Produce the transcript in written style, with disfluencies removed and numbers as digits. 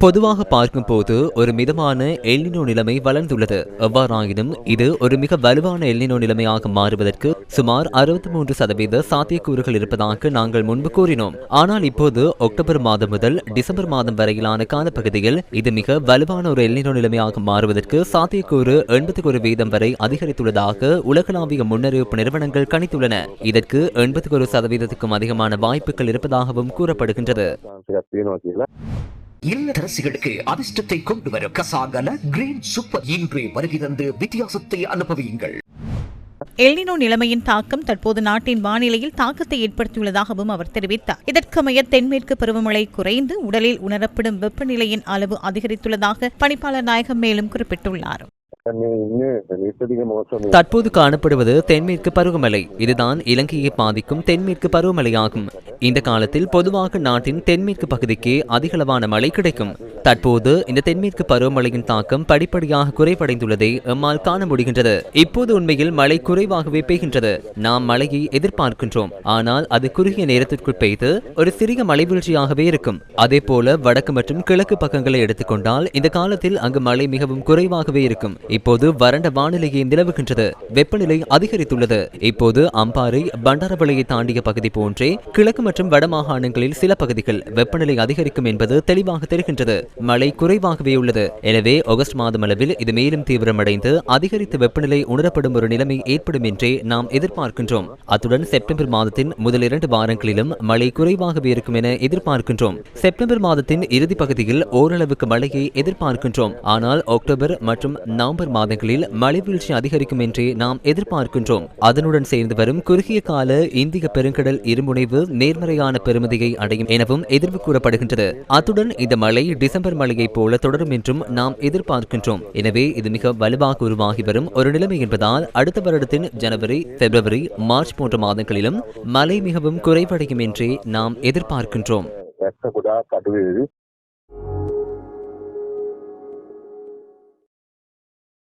பொதுவாக பார்க்கும் போது ஒரு மிதமான எல்னினோ நிலைமை வளர்ந்துள்ளது. எவ்வாறாயினும் இது ஒரு மிக வலுவான எல்னினோ நிலைமையாக மாறுவதற்கு சுமார் 63% சாத்தியக்கூறுகள் இருப்பதாக நாங்கள் முன்பு கூறினோம். ஆனால் இப்போது அக்டோபர் மாதம் முதல் டிசம்பர் மாதம் வரையிலான காலப்பகுதியில் இது மிக வலுவான ஒரு எல்னினோ நிலைமையாக மாறுவதற்கு சாத்தியக்கூறு 81% வரை அதிகரித்துள்ளதாக உலகளாவிய முன்னறிவிப்பு நிறுவனங்கள் கணித்துள்ளன. இதற்கு 81%க்கும் அதிகமான வாய்ப்புகள் இருப்பதாகவும் கூறப்படுகின்றது. இல்லத்தரசிகளுக்கு அதிர்ஷ்டத்தை கொண்டு வரும் கசாகல கிரீன் சூப்பர் இன்றே வருகை தந்து வித்தியாசத்தை அனுபவியுங்கள். எல்னினோ நிலைமையின் தாக்கம் தற்போது நாட்டின் வானிலையில் தாக்கத்தை ஏற்படுத்தியுள்ளதாகவும் அவர் தெரிவித்தார். இதற்கமைய தென்மேற்கு பருவமழை குறைந்து உடலில் உணரப்படும் வெப்பநிலையின் அளவு அதிகரித்துள்ளதாக பணிப்பாளர் நாயகம் மேலும் குறிப்பிட்டுள்ளார். தற்போது காணப்படுவது தென்மேற்கு பருவமழை. இதுதான் இலங்கையை பாதிக்கும் தென்மேற்கு பருவமழையாகும். இந்த காலத்தில் பொதுவாக நாட்டின் தென்மேற்கு பகுதிக்கு அதிகளவான மழை கிடைக்கும். தற்போது இந்த தென்மேற்கு பருவமழையின் தாக்கம் படிப்படியாக குறைவடைந்துள்ளதை எம்மால் காண முடிகின்றது. இப்போது உண்மையில் மழை குறைவாகவே பெய்கின்றது. நாம் மழையை எதிர்பார்க்கின்றோம், ஆனால் அது குறுகிய நேரத்திற்குள் பெய்து ஒரு சிறிய மழை வீழ்ச்சியாகவே இருக்கும். அதே போல வடக்கு மற்றும் கிழக்கு பக்கங்களை எடுத்துக்கொண்டால் இந்த காலத்தில் அங்கு மழை மிகவும் குறைவாகவே இருக்கும். இப்போது வறண்ட வானிலையை நிலவுகின்றது. வெப்பநிலை அதிகரித்துள்ளது. இப்போது அம்பாறை பண்டாரவளையை தாண்டிய பகுதி போன்றே கிழக்கு மற்றும் வட மாகாணங்களில் சில பகுதிகள் வெப்பநிலை அதிகரிக்கும் என்பது தெளிவாக தெரிகின்றது. மழை குறைவாகவே உள்ளது. எனவே ஆகஸ்ட் மாதம் அளவில் இது மேலும் தீவிரமடைந்து அதிகரித்த வெப்பநிலை உணரப்படும் ஒரு நிலைமை ஏற்படும் என்றே நாம் எதிர்பார்க்கின்றோம். அத்துடன் செப்டம்பர் மாதத்தின் முதல் 2 வாரங்களிலும் மழை குறைவாகவே இருக்கும் என எதிர்பார்க்கின்றோம். செப்டம்பர் மாதத்தின் இறுதி பகுதியில் ஓரளவுக்கு மழையை எதிர்பார்க்கின்றோம். ஆனால் அக்டோபர் மற்றும் நவம்பர் மாதங்களில் மழை வீழ்ச்சி அதிகரிக்கும் என்றே நாம் எதிர்பார்க்கின்றோம். அதனுடன் சேர்ந்து வரும் குறுகிய கால இந்திய பெருங்கடல் இருமுனைவு நேர்மறையான பெருமதியை அடையும் எனவும் எதிர்வு கூறப்படுகின்றது. அத்துடன் இந்த மழை டிசம்பர் மழையை போல தொடரும் என்றும் நாம் எதிர்பார்க்கின்றோம். எனவே இது மிக வலுவாக உருவாகி வரும் ஒரு நிலைமை என்பதால் அடுத்த வருடத்தின் ஜனவரி, பிப்ரவரி, மார்ச் போன்ற மாதங்களிலும் மழை மிகவும் குறைவடையும் என்றே நாம் எதிர்பார்க்கின்றோம்.